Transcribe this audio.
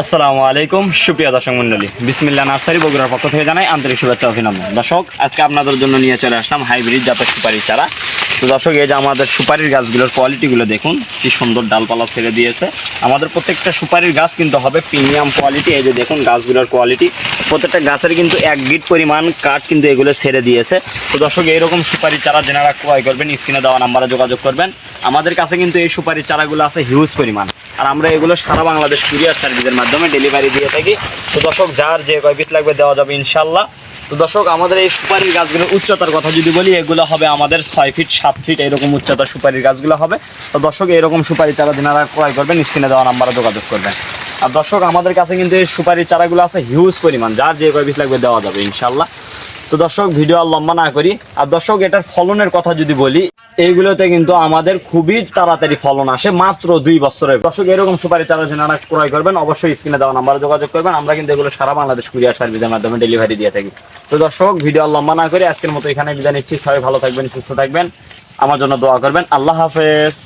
আসসালামু আলাইকুম সুপ্রিয় দর্শক মণ্ডলী, বিসমিল্লাহ নার্সারি বগুড়ার পক্ষ থেকে জানাই আন্তরিক শুভেচ্ছা অভিনন্দন। দর্শক, আজকে আপনাদের জন্য নিয়ে চলে আসলাম হাইব্রিড জাতের সুপারির চারা। তো দর্শক, এই যে আমাদের সুপারির গাছগুলোর কোয়ালিটিগুলো দেখুন, কি সুন্দর ডালপালা ছেড়ে দিয়েছে। আমাদের প্রত্যেকটা সুপারির গাছ কিন্তু হবে প্রিমিয়াম কোয়ালিটি। এই যে দেখুন গাছগুলোর কোয়ালিটি, প্রত্যেকটা গাছের কিন্তু 1 গিট পরিমাণ কাঠ কিন্তু এগুলো ছেড়ে দিয়েছে। তো দর্শক, এইরকম সুপারির চারা যারা ক্রয় করবেন স্ক্রিনে দেওয়া নাম্বারে যোগাযোগ করবেন। আমাদের কাছে কিন্তু এই সুপারির চারাগুলো আছে হিউজ পরিমাণ, আর আমরা এগুলো সারা বাংলাদেশ কুরিয়ার সার্ভিসের মাধ্যমে ডেলিভারি দিয়ে থাকি। তো দর্শক, যার যে কয় পিস লাগবে দেওয়া যাবে ইনশাল্লাহ। তো দর্শক, আমাদের এই সুপারির গাছগুলোর উচ্চতার কথা যদি বলি, এগুলো হবে আমাদের 6 ফিট 7 ফিট এরকম উচ্চতার সুপারির গাছগুলো হবে। তো দর্শক, এরকম সুপারি চারা যারা ক্রয় করবেন স্ক্রিনে দেওয়া নাম্বারে যোগাযোগ করবেন। আর দর্শক, আমাদের কাছে কিন্তু এই সুপারির চারাগুলো আছে হিউজ পরিমাণ, যার যে কয় পিস লাগবে দেওয়া যাবে ইনশাল্লাহ। তো দর্শক, ভিডিও আর লম্বা না করি। আর দর্শক, এটার ফলনের কথা যদি বলি, এইগুলোতে কিন্তু আমাদের খুবই তাড়াতাড়ি ফলন আসে, মাত্র 2 বছরে। দর্শক, এরকম সুপারি চারা যারা ক্রয় করবেন অবশ্যই স্ক্রিনে দেওয়া নাম্বারে যোগাযোগ করবেন। আমরা কিন্তু এগুলো সারা বাংলাদেশ কুরিয়ার সার্ভিসের মাধ্যমে ডেলিভারি দিয়ে থাকি। তো দর্শক, ভিডিও আর লম্বা না করে আজকের মতো এখানে বিদায় নিচ্ছি। সবাই ভালো থাকবেন, সুস্থ থাকবেন, আমার জন্য দোয়া করবেন। আল্লাহ হাফেজ।